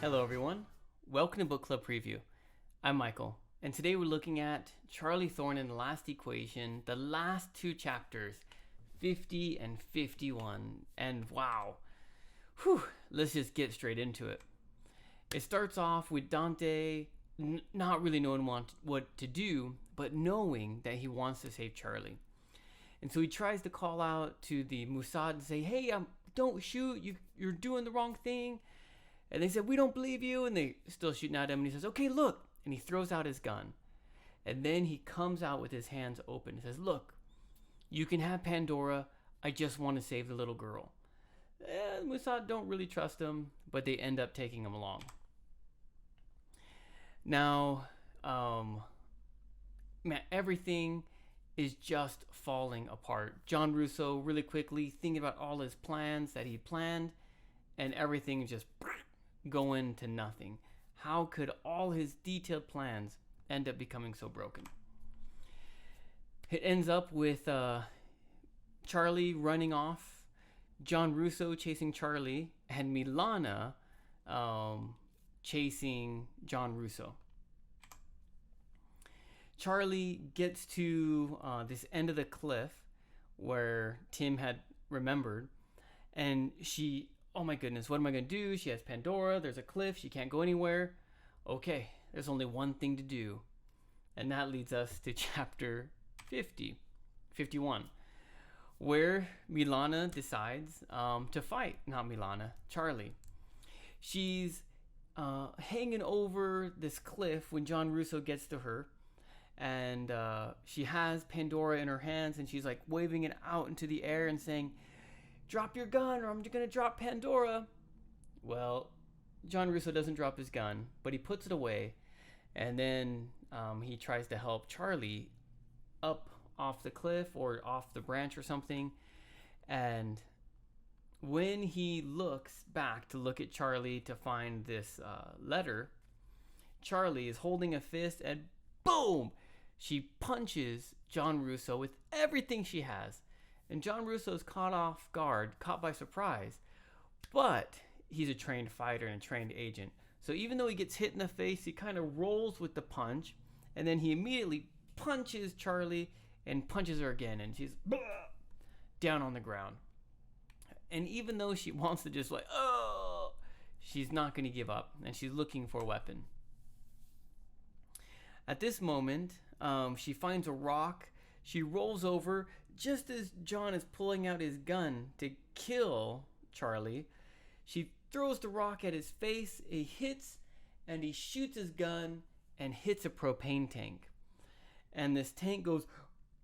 Hello, everyone. Welcome to Book Club Preview. I'm Michael, and today we're looking at Charlie Thorne and the Last Equation, the last two chapters, 50 and 51. And wow, let's just get straight into it. It starts off with Dante not really knowing what to do, but knowing that he wants to save Charlie. And so he tries to call out to the Mossad and say, hey, don't shoot, you're doing the wrong thing. And they said, we don't believe you. And they still shooting at him. And he says, okay, look. And he throws out his gun. And then he comes out with his hands open and says, look, you can have Pandora. I just want to save the little girl. Mossad don't really trust him, but they end up taking him along. Now, everything is just falling apart. John Russo, really quickly, thinking about all his plans that he planned, and everything is just going to nothing. How could all his detailed plans end up becoming so broken? It ends up with Charlie running off, John Russo chasing Charlie, and Milana chasing John Russo. Charlie gets to this end of the cliff where Tim had remembered, and she, oh my goodness, what am I going to do? She has Pandora, there's a cliff, she can't go anywhere. Okay, there's only one thing to do. And that leads us to chapter 51, where Milana decides to fight. Not Milana, Charlie. She's hanging over this cliff when John Russo gets to her. And she has Pandora in her hands, and she's like waving it out into the air and saying, drop your gun or I'm going to drop Pandora. Well, John Russo doesn't drop his gun, but he puts it away. And then he tries to help Charlie up off the cliff or off the branch or something. And when he looks back to look at Charlie to find this letter, Charlie is holding a fist and boom! She punches John Russo with everything she has. And John Russo's caught off guard, caught by surprise. But he's a trained fighter and a trained agent. So even though he gets hit in the face, he kind of rolls with the punch. And then he immediately punches Charlie and punches her again. And she's down on the ground. And even though she wants to just she's not going to give up. And she's looking for a weapon. At this moment, she finds a rock. She rolls over just as John is pulling out his gun to kill Charlie. She throws the rock at his face. He hits, and he shoots his gun and hits a propane tank. And this tank goes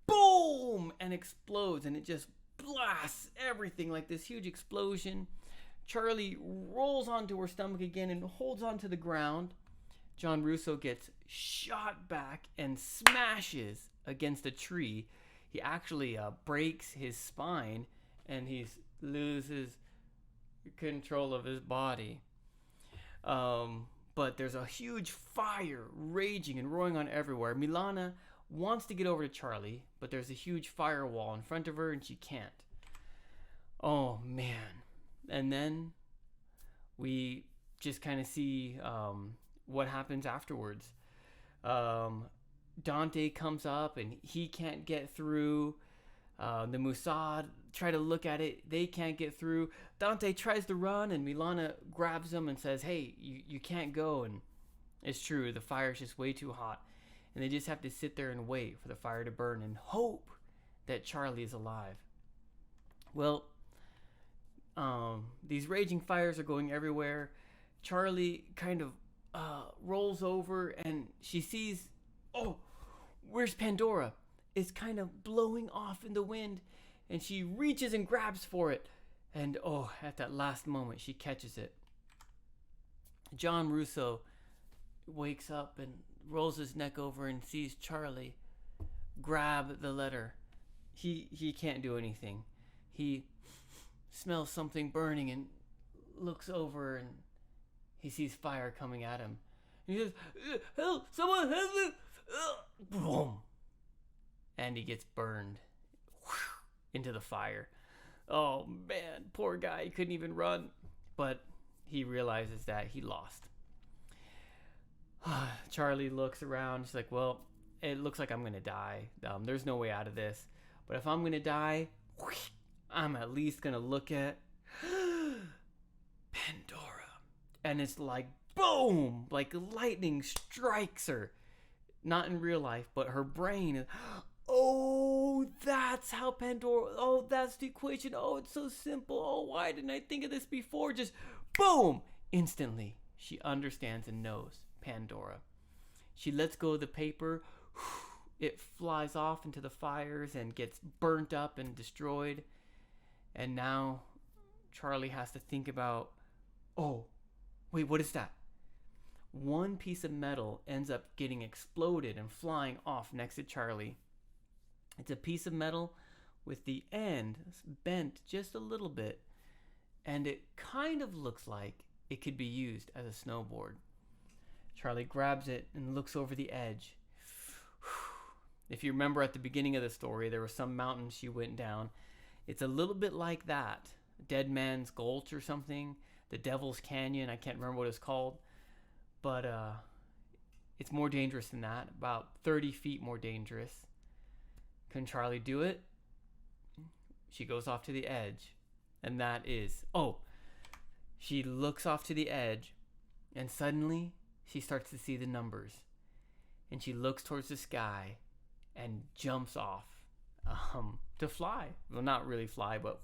boom and explodes, and it just blasts everything like this huge explosion. Charlie rolls onto her stomach again and holds onto the ground. John Russo gets shot back and smashes against a tree. He actually breaks his spine, and he loses control of his body. But there's a huge fire raging and roaring on everywhere. Milana wants to get over to Charlie, but there's a huge firewall in front of her, and she can't. Oh, man. And then we just kind of see what happens afterwards. Dante comes up and he can't get through. The Mossad try to look at it. They can't get through. Dante tries to run and Milana grabs him and says, hey, you can't go. And it's true. The fire is just way too hot. And they just have to sit there and wait for the fire to burn and hope that Charlie is alive. Well, these raging fires are going everywhere. Charlie kind of rolls over and she sees, where's Pandora? It's kind of blowing off in the wind, and she reaches and grabs for it, and at that last moment she catches it. John Russo wakes up and rolls his neck over and sees Charlie grab the letter. He can't do anything. He smells something burning and looks over and he sees fire coming at him. And he says, help, someone help me. Boom. And he gets burned into the fire. Oh man, poor guy, he couldn't even run. But he realizes that he lost. Charlie looks around. She's like, well, it looks like I'm going to die. There's no way out of this. But if I'm going to die, I'm at least going to look at Pandora. And it's like, boom, like lightning strikes her. Not in real life, but her brain is, oh, that's how Pandora, oh, that's the equation. Oh, it's so simple. Oh, why didn't I think of this before? Just boom, instantly. She understands and knows Pandora. She lets go of the paper. It flies off into the fires and gets burnt up and destroyed. And now Charlie has to think about, oh, wait, what is that? One piece of metal ends up getting exploded and flying off next to Charlie. It's a piece of metal with the end bent just a little bit, and it kind of looks like it could be used as a snowboard. Charlie grabs it and looks over the edge. If you remember at the beginning of the story, there was some mountain she went down. It's a little bit like that. Dead Man's Gulch or something. The Devil's Canyon. I can't remember what it's called. But it's more dangerous than that. About 30 feet more dangerous. Can Charlie do it? She goes off to the edge. And that is... Oh! She looks off to the edge. And suddenly, she starts to see the numbers. And she looks towards the sky. And jumps off. To fly. Well, not really fly, but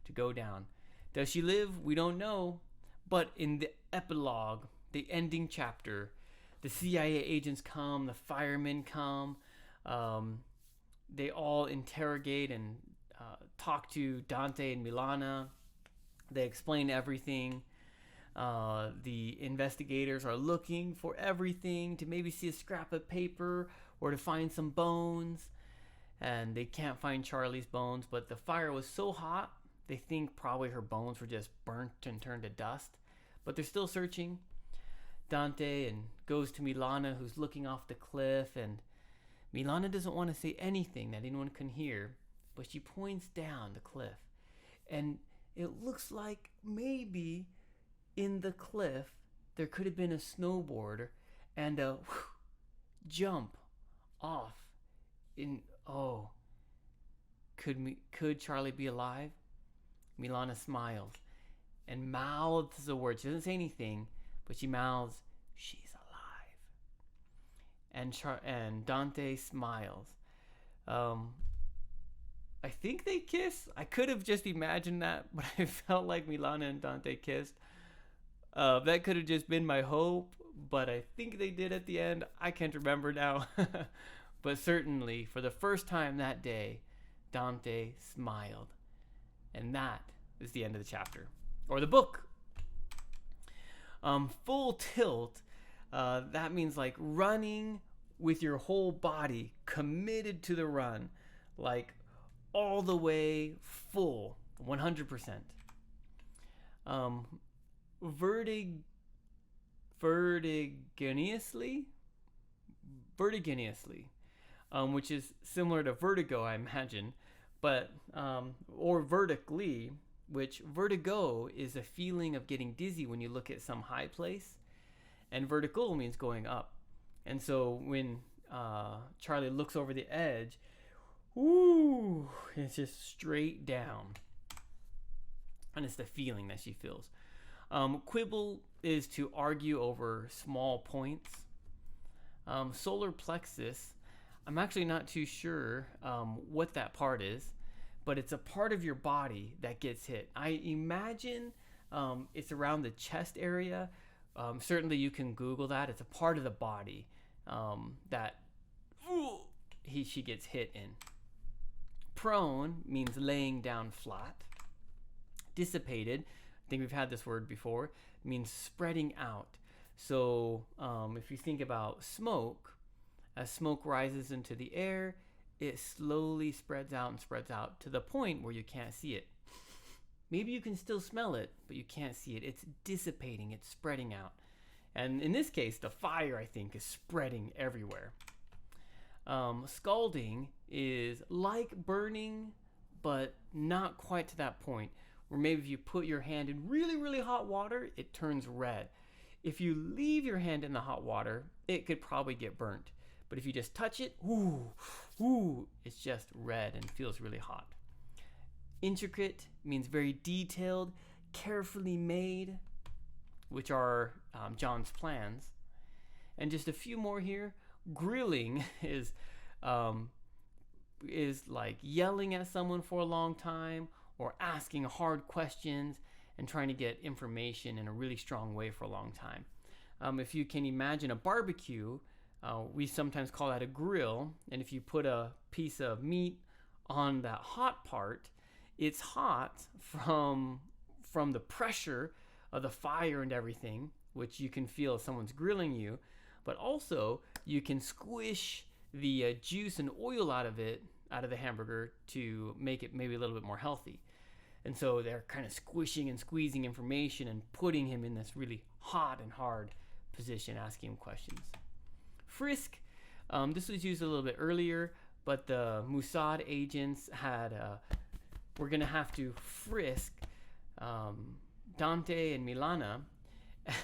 to go down. Does she live? We don't know. But in the epilogue, the ending chapter, the CIA agents come, the firemen come, they all interrogate and talk to Dante and Milana. They explain everything. The investigators are looking for everything to maybe see a scrap of paper or to find some bones. And they can't find Charlie's bones, but the fire was so hot, they think probably her bones were just burnt and turned to dust. But they're still searching. Dante and goes to Milana, who's looking off the cliff, and Milana doesn't want to say anything that anyone can hear, but she points down the cliff, and it looks like maybe in the cliff there could have been a snowboard and a jump off. Could Charlie be alive? Milana smiles and mouths the word. She doesn't say anything, but she mouths, "She's alive." And Dante smiles. I think they kiss. I could have just imagined that, but I felt like Milana and Dante kissed. That could have just been my hope, but I think they did at the end. I can't remember now. But certainly, for the first time that day, Dante smiled. And that is the end of the chapter. Or the book. Full tilt, that means like running with your whole body, committed to the run, like all the way full, 100%. Vertiginously, which is similar to vertigo, I imagine, but or vertically, which vertigo is a feeling of getting dizzy when you look at some high place, and vertical means going up. And so when Charlie looks over the edge, ooh, it's just straight down, and it's the feeling that she feels. Quibble is to argue over small points. Solar plexus, I'm actually not too sure what that part is, but it's a part of your body that gets hit. I imagine it's around the chest area. Certainly you can Google that. It's a part of the body that she gets hit in. Prone means laying down flat. Dissipated, I think we've had this word before, means spreading out. So if you think about smoke, as smoke rises into the air, it slowly spreads out to the point where you can't see it. Maybe you can still smell it, but you can't see it. It's dissipating, it's spreading out. And in this case, the fire, I think, is spreading everywhere. Scalding is like burning, but not quite to that point, where maybe if you put your hand in really, really hot water, it turns red. If you leave your hand in the hot water, it could probably get burnt. But if you just touch it, it's just red and feels really hot. Intricate means very detailed, carefully made, which are John's plans. And just a few more here. Grilling is like yelling at someone for a long time or asking hard questions and trying to get information in a really strong way for a long time. If you can imagine a barbecue, we sometimes call that a grill. And if you put a piece of meat on that hot part, it's hot from the pressure of the fire and everything, which you can feel if someone's grilling you. But also, you can squish the juice and oil out of the hamburger to make it maybe a little bit more healthy. And so they're kind of squishing and squeezing information and putting him in this really hot and hard position, asking him questions. Frisk, this was used a little bit earlier, but the Mossad agents were going to have to frisk Dante and Milana,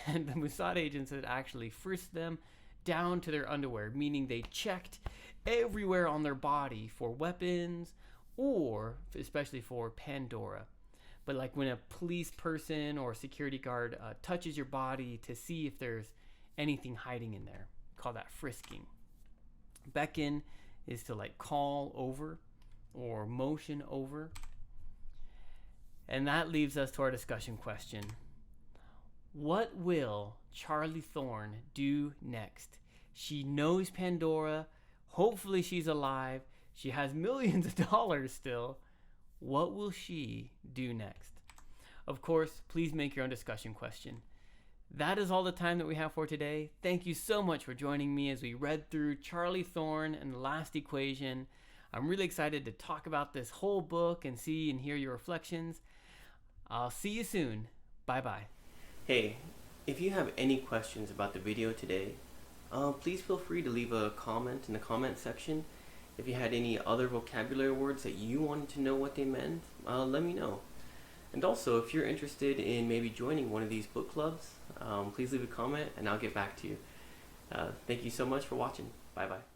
and the Mossad agents had actually frisked them down to their underwear, meaning they checked everywhere on their body for weapons or especially for Pandora. But like when a police person or security guard touches your body to see if there's anything hiding in there, call that frisking. Beckon is to like call over or motion over. And that leaves us to our discussion question. What will Charlie Thorne do next? She knows Pandora. Hopefully she's alive. She has millions of dollars still. What will she do next? Of course, please make your own discussion question. That is all the time that we have for today. Thank you so much for joining me as we read through Charlie Thorne and the Last Equation. I'm really excited to talk about this whole book and see and hear your reflections. I'll see you soon. Bye-bye. Hey, if you have any questions about the video today, please feel free to leave a comment in the comment section. If you had any other vocabulary words that you wanted to know what they meant, let me know. And also, if you're interested in maybe joining one of these book clubs, please leave a comment and I'll get back to you. Thank you so much for watching. Bye-bye.